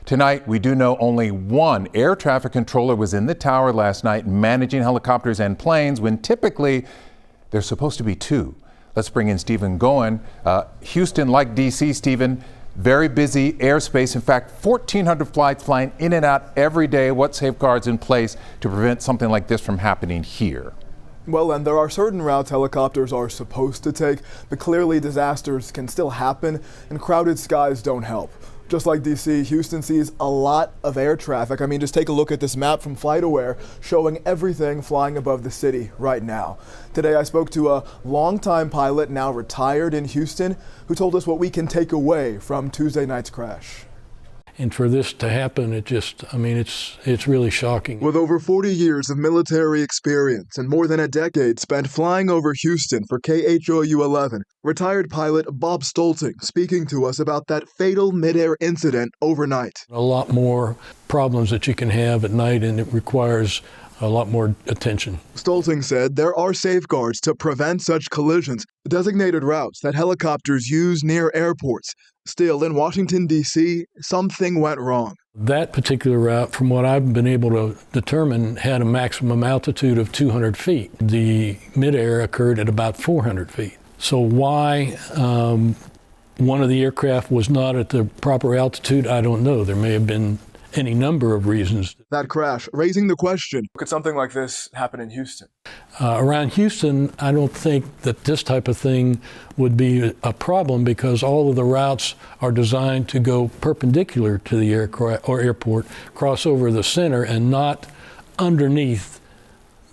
Tonight, we do know only one air traffic controller was in the tower last night managing helicopters and planes when typically there's supposed to be two. Let's bring in Stephen Goen. Houston, like D.C., Stephen, very busy airspace. In fact, 1,400 flights flying in and out every day. What safeguards in place to prevent something like this from happening here? Well, and there are certain routes helicopters are supposed to take, but clearly disasters can still happen, and crowded skies don't help. Just like D.C., Houston sees a lot of air traffic. I mean, just take a look at this map from FlightAware showing everything flying above the city right now. Today, I spoke to a longtime pilot, now retired in Houston, who told us what we can take away from Tuesday night's crash. And for this to happen, it's really shocking. With over 40 years of military experience and more than a decade spent flying over Houston for KHOU-11, retired pilot Bob Stolting speaking to us about that fatal mid-air incident overnight. A lot more problems that you can have at night, and it requires a lot more attention. Stolting said there are safeguards to prevent such collisions, designated routes that helicopters use near airports. Still, in Washington, D.C., something went wrong. That particular route, from what I've been able to determine, had a maximum altitude of 200 feet. The midair occurred at about 400 feet. So why one of the aircraft was not at the proper altitude, I don't know. There may have been any number of reasons. That crash raising the question, could something like this happen in Houston? Around Houston, I don't think that this type of thing would be a problem because all of the routes are designed to go perpendicular to the airport, cross over the center and not underneath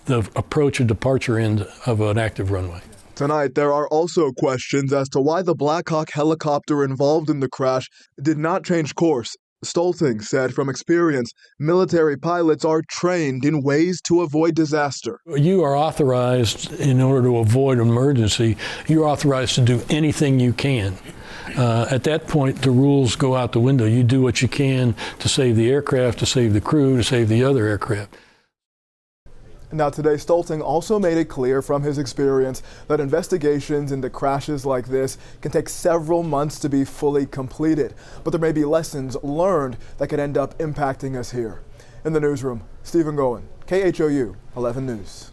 the approach or departure end of an active runway. Tonight, there are also questions as to why the Black Hawk helicopter involved in the crash did not change course. Stolting said from experience, military pilots are trained in ways to avoid disaster. You are authorized, in order to avoid an emergency, you're authorized to do anything you can. At that point, the rules go out the window. You do what you can to save the aircraft, to save the crew, to save the other aircraft. Now today, Stolting also made it clear from his experience that investigations into crashes like this can take several months to be fully completed. But there may be lessons learned that could end up impacting us here. In the newsroom, Stephen Goen, KHOU 11 News.